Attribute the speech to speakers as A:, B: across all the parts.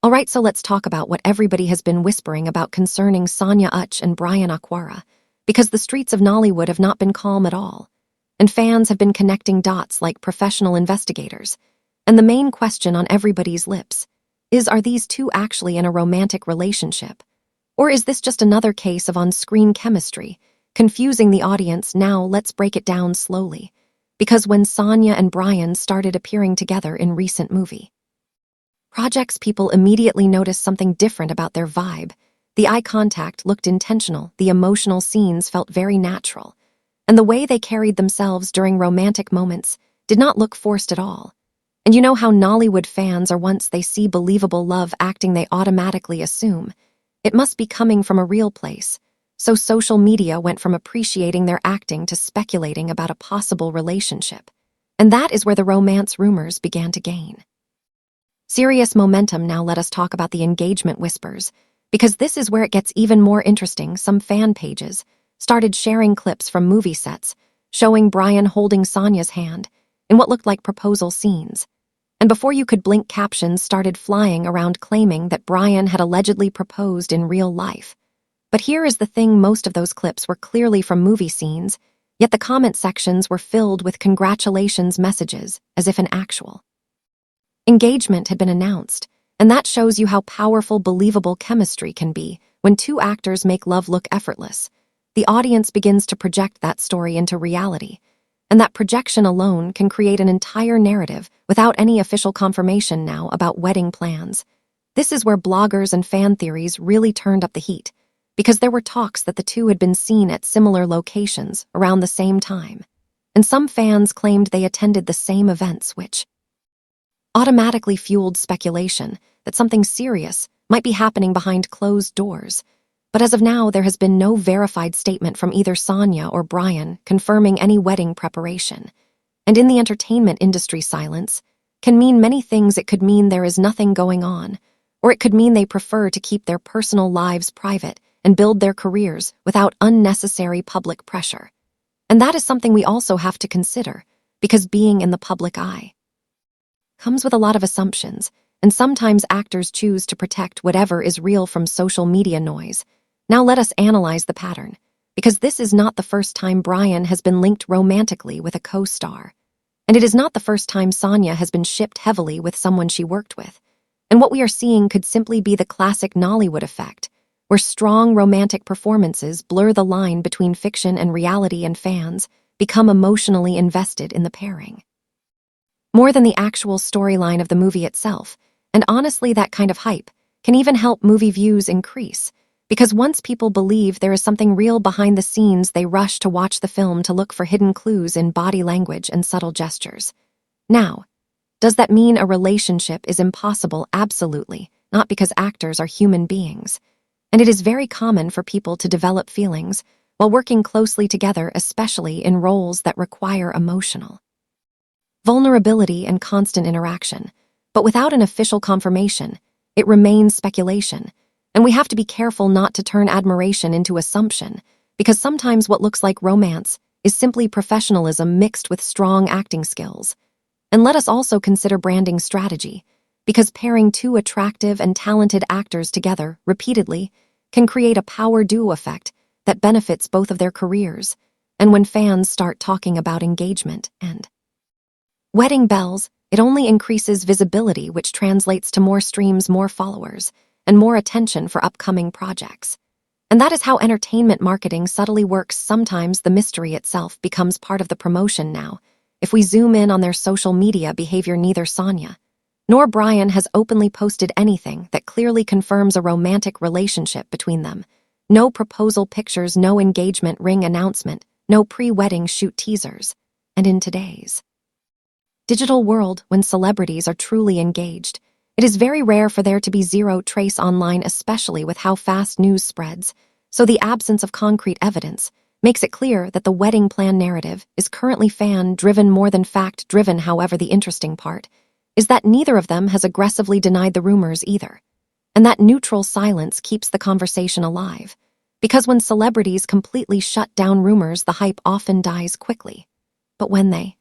A: Alright, so let's talk about what everybody has been whispering about concerning Sonia and Bryan, because the streets of Nollywood have not been calm at all, and fans have been connecting dots like professional investigators. And the main question on everybody's lips is, are these two actually in a romantic relationship? Or is this just another case of on-screen chemistry, confusing the audience? Now let's break it down slowly, because when Sonia and Bryan started appearing together in recent movie projects, people immediately noticed something different about their vibe. The eye contact looked intentional, the emotional scenes felt very natural, and the way they carried themselves during romantic moments did not look forced at all. And you know how Nollywood fans are, once they see believable love acting, they automatically assume it must be coming from a real place. So social media went from appreciating their acting to speculating about a possible relationship. And that is where the romance rumors began to gain serious momentum. Now let us talk about the engagement whispers, because this is where it gets even more interesting. Some fan pages started sharing clips from movie sets, showing Bryan holding Sonia's hand in what looked like proposal scenes. And before you could blink, captions started flying around claiming that Bryan had allegedly proposed in real life. But here is the thing, most of those clips were clearly from movie scenes, yet the comment sections were filled with congratulations messages as if an actual engagement had been announced. And that shows you how powerful believable chemistry can be when two actors make love look effortless. The audience begins to project that story into reality, and that projection alone can create an entire narrative without any official confirmation now about wedding plans. This is where bloggers and fan theories really turned up the heat, because there were talks that the two had been seen at similar locations around the same time, and some fans claimed they attended the same events, which automatically fueled speculation that something serious might be happening behind closed doors. But as of now, there has been no verified statement from either Sonia or Bryan confirming any wedding preparation. And in the entertainment industry, silence can mean many things. It could mean there is nothing going on, or it could mean they prefer to keep their personal lives private and build their careers without unnecessary public pressure. And that is something we also have to consider, because being in the public eye comes with a lot of assumptions, and sometimes actors choose to protect whatever is real from social media noise. Now let us analyze the pattern, because this is not the first time Bryan has been linked romantically with a co-star. And it is not the first time Sonia has been shipped heavily with someone she worked with. And what we are seeing could simply be the classic Nollywood effect, where strong romantic performances blur the line between fiction and reality, and fans become emotionally invested in the pairing more than the actual storyline of the movie itself. And honestly, that kind of hype can even help movie views increase, because once people believe there is something real behind the scenes, they rush to watch the film to look for hidden clues in body language and subtle gestures. Now, does that mean a relationship is impossible? Absolutely not, because actors are human beings, and it is very common for people to develop feelings while working closely together, especially in roles that require emotional vulnerability and constant interaction. But without an official confirmation, it remains speculation, and we have to be careful not to turn admiration into assumption, because sometimes what looks like romance is simply professionalism mixed with strong acting skills. And let us also consider branding strategy, because pairing two attractive and talented actors together repeatedly can create a power duo effect that benefits both of their careers. And when fans start talking about engagement and wedding bells, it only increases visibility, which translates to more streams, more followers, and more attention for upcoming projects. And that is how entertainment marketing subtly works. Sometimes the mystery itself becomes part of the promotion. Now, if we zoom in on their social media behavior, neither Sonia nor Bryan has openly posted anything that clearly confirms a romantic relationship between them. No proposal pictures, no engagement ring announcement, no pre-wedding shoot teasers. And in today's digital world, when celebrities are truly engaged, it is very rare for there to be zero trace online, especially with how fast news spreads. So the absence of concrete evidence makes it clear that the wedding plan narrative is currently fan-driven more than fact-driven. However, the interesting part is that neither of them has aggressively denied the rumors either. And that neutral silence keeps the conversation alive, because when celebrities completely shut down rumors, the hype often dies quickly. But when they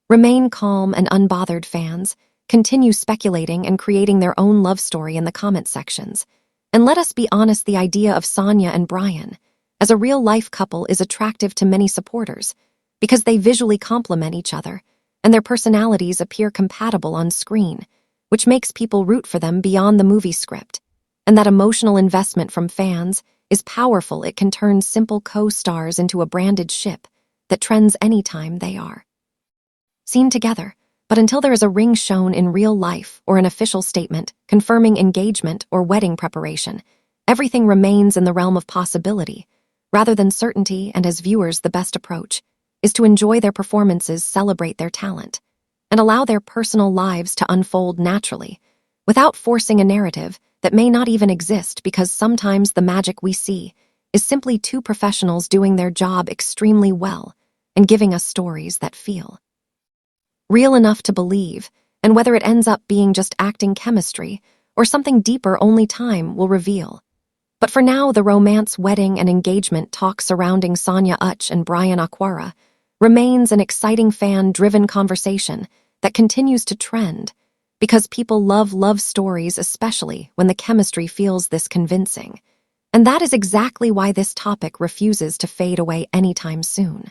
A: remain calm and unbothered, fans continue speculating and creating their own love story in the comment sections. And let us be honest, the idea of Sonia and Bryan as a real-life couple is attractive to many supporters because they visually complement each other and their personalities appear compatible on screen, which makes people root for them beyond the movie script. And that emotional investment from fans is powerful. It can turn simple co-stars into a branded ship that trends anytime they are seen together. But until there is a ring shown in real life or an official statement confirming engagement or wedding preparation, everything remains in the realm of possibility rather than certainty. And as viewers, the best approach is to enjoy their performances, celebrate their talent, and allow their personal lives to unfold naturally without forcing a narrative that may not even exist, because sometimes the magic we see is simply two professionals doing their job extremely well and giving us stories that feel real enough to believe. And whether it ends up being just acting chemistry or something deeper, only time will reveal. But for now, the romance, wedding, and engagement talk surrounding Sonia Uch and Bryan Aquara remains an exciting fan-driven conversation that continues to trend, because people love love stories, especially when the chemistry feels this convincing. And that is exactly why this topic refuses to fade away anytime soon.